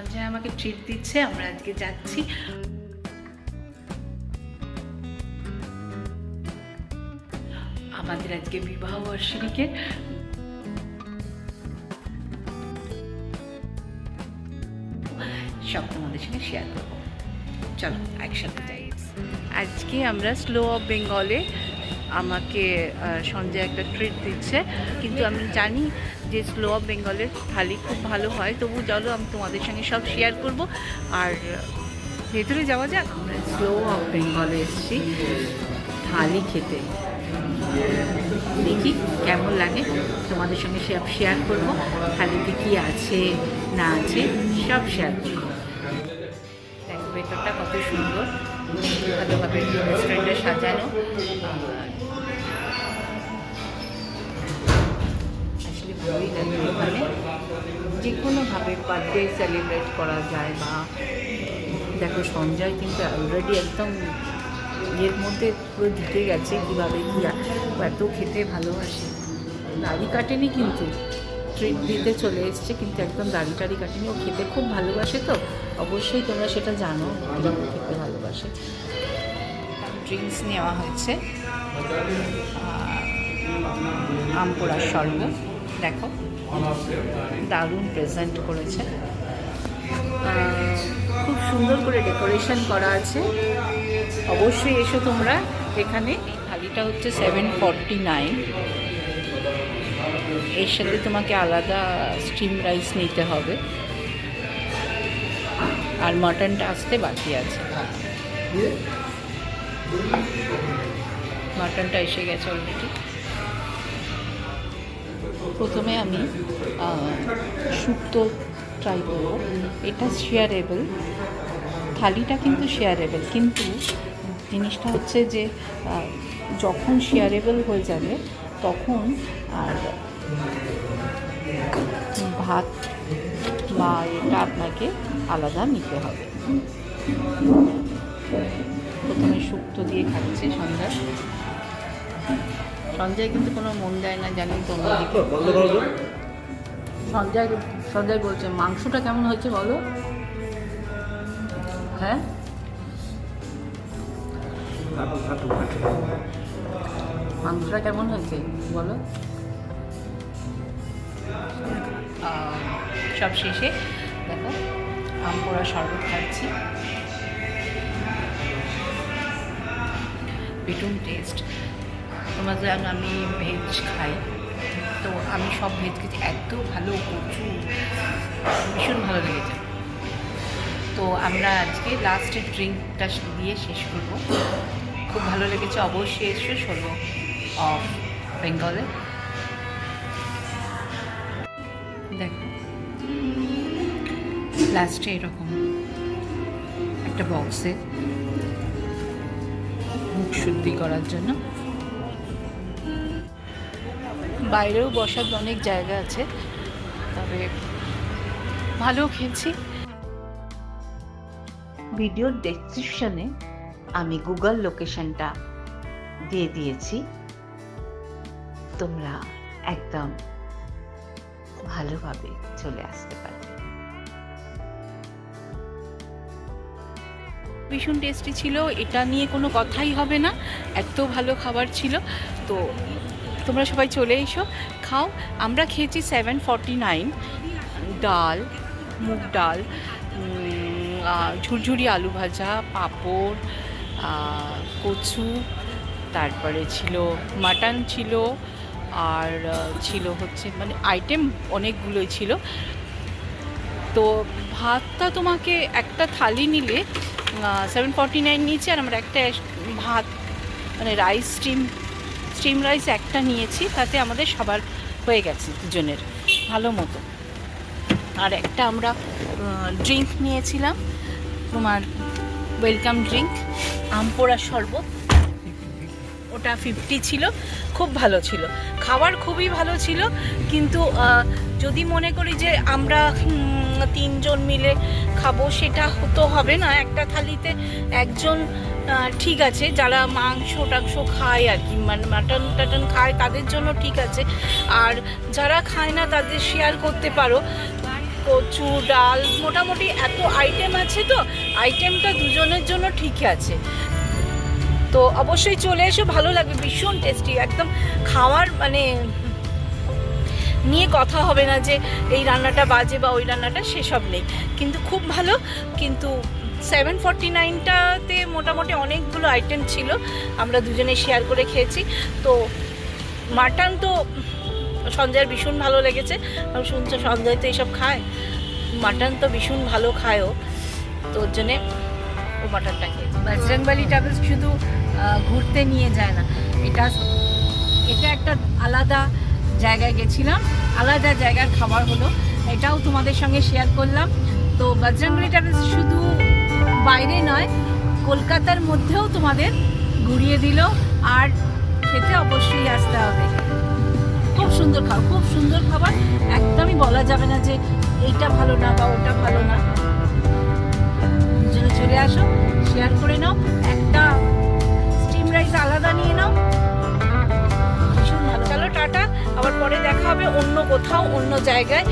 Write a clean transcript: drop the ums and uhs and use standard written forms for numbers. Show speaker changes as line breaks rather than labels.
সঞ্জয় আমাকে ট্রিট দিচ্ছে, আমরা আজকে যাচ্ছি। আমাদের আজকে বিবাহ বার্ষিকীকে সব তোমাদের সঙ্গে শেয়ার করবো। চলো একসাথে যাই। আজকে আমরা স্লো অফ বেঙ্গলে আমাকে সঞ্জয় একটা ট্রিট দিচ্ছে, কিন্তু আমি জানি যে স্লো অফ বেঙ্গলের থালি খুব ভালো হয়, তবু চলো আমি তোমাদের সঙ্গে সব শেয়ার করব। আর ভেতরে যাওয়া যাক। আমরা স্লো অফ বেঙ্গলে এসেছি থালি খেতে, দেখি কেমন লাগে, তোমাদের সঙ্গে সব শেয়ার করব। থালিতে কী আছে না আছে সব শেয়ার করবো। দেখো ভেতরটা কত সুন্দর, ভালোভাবে রেস্টুরেন্টে সাজানো। আসলে ভালোই লাগে, এখানে যে কোনোভাবে বার্থডে সেলিব্রেট করা যায়। বা দেখো সঞ্জয় কিন্তু অলরেডি একদম এর মধ্যে পুরো ঢুকে গেছে, কীভাবে কী এত খেতে ভালোবাসে। দাড়ি কাটেনি, কিন্তু ট্রিট দিতে চলে এসছে, কিন্তু একদম দাড়ি টাড়ি কাটেনি। ও খেতে খুব ভালোবাসে, তো অবশ্যই তোমরা সেটা জানো কীরকম খেতে ভালোবাসে। ড্রিঙ্কস নেওয়া হয়েছে, আম পোড়ার শরবত, দেখো দারুণ প্রেজেন্ট করেছে, খুব সুন্দর করে ডেকোরেশন করা আছে। অবশ্যই এসো তোমরা এখানে। এই থালিটা হচ্ছে 749। এর সাথে তোমাকে আলাদা স্টিম রাইস নিতে হবে, আর মাটনটা আসতে বাকি আছে। মাটনটা এসে গেছে অলরেডি। প্রথমে আমি শুক্তো ট্রাই করব। এটা শেয়ারেবল, থালিটা কিন্তু শেয়ারেবল, কিন্তু জিনিসটা হচ্ছে যে যখন শেয়ারেবল হয়ে যাবে তখন আর ভাত বা এটা আপনাকে আলাদা নিতে হবে। প্রথমে শুক্তো দিয়ে খাচ্ছে সঞ্জয় কিন্তু কোনো মন দেয় না, জানেন তো। সঞ্জয় বলছে মাংসটা কেমন হয়েছে বলো। হ্যাঁ, মাংসটা কেমন হয়েছে বলো। সব শেষে দেখো আম পোড়া শরবত খাচ্ছি, ভীষণ টেস্ট। তোমার যেমন আমি ভেজ খাই, তো আমি সব ভেজ খেতে এত ভালো, প্রচুর ভীষণ ভালো লেগেছে। তো আমরা আজকে লাস্টের ড্রিঙ্কটা দিয়ে শেষ করব। খুব ভালো লেগেছে, অবশ্যই এসো স্লো অফ বেঙ্গলে। দেখো লাস্টে এরকম একটা বক্সে মুখ শুদ্ধি করার জন্য। বাইরেও বসার অনেক জায়গা আছে, তবে ভালো খেয়েছি। ভিডিওর ডেসক্রিপশনে আমি গুগল লোকেশনটা দিয়ে দিয়েছি, তোমরা একদম ভালোভাবে চলে আসতে পারবে। ভীষণ টেস্টি ছিল, এটা নিয়ে কোনো কথাই হবে না, এত ভালো খাবার ছিল। তো তোমরা সবাই চলে এসো, খাও। আমরা খেয়েছি 749, ডাল, মুগ ডাল, ঝুরঝুরি আলু ভাজা, পাঁপড়, কচু, তারপরে ছিল মাটন ছিল, আর ছিল হচ্ছে মানে আইটেম অনেকগুলোই ছিল। তো ভাতটা তোমাকে একটা থালি নিলে 749 নিয়েছি, আর আমরা একটা ভাত মানে রাইস স্টিম রাইস একটা নিয়েছি, তাতে আমাদের সবার হয়ে গেছে দুজনের ভালো মতো। আর একটা আমরা ড্রিঙ্ক নিয়েছিলাম, তোমার ওয়েলকাম ড্রিঙ্ক, আম পোড়া শরবত, ওটা 50 ছিল, খুব ভালো ছিল, খাবার খুবই ভালো ছিল। কিন্তু যদি মনে করি যে আমরা 3 জন মিলে খাবো, সেটা তো হবে না। একটা থালিতে একজন ঠিক আছে, যারা মাংস টাংস খায় আর কি, মানে মাটন টাটন খায় তাদের জন্য ঠিক আছে, আর যারা খায় না তাদের শেয়ার করতে পারো। কচু, ডাল, মোটামুটি এত আইটেম আছে, তো আইটেমটা দুজনের জন্য ঠিক আছে। তো অবশ্যই চলে এসো, ভালো লাগবে, ভীষণ টেস্টি একদম। খাওয়ার মানে নিয়ে কথা হবে না যে এই রান্নাটা বাজে বা ওই রান্নাটা, সেসব নেই, কিন্তু খুব ভালো। কিন্তু 749টাতে মোটামুটি অনেকগুলো আইটেম ছিল, আমরা দুজনে শেয়ার করে খেয়েছি। তো মাটন তো সঞ্জয়ের ভীষণ ভালো লেগেছে। আমি শুনছি সঞ্জয় তো এইসব খায়, মাটন তো ভীষণ ভালো খায় ও, তো ওর জন্যে ও মাটনটা খেয়ে। বজরংবলী ট্রাভেলস শুধু ঘুরতে নিয়ে যায় না, এটা একটা আলাদা জায়গায় গেছিলাম, আলাদা জায়গার খাবার হলো, এটাও তোমাদের সঙ্গে শেয়ার করলাম। তো বজরংবলী ট্রাভেলস শুধু বাইরে নয়, কলকাতার মধ্যেও তোমাদের ঘুরিয়ে দিল, আর খেতে অবশ্যই আসতে হবে। খুব সুন্দর খাবার, খুব সুন্দর খাবার, একদমই বলা যাবে না যে এইটা ভালো না বা ওটা ভালো না। দুজনে চলে আসো, শেয়ার করে নাও, একটা স্টিম রাইস আলাদা নিয়ে নাও, ভীষণ ভালো। চলো টাটা, আবার পরে দেখা হবে অন্য কোথাও, অন্য জায়গায়।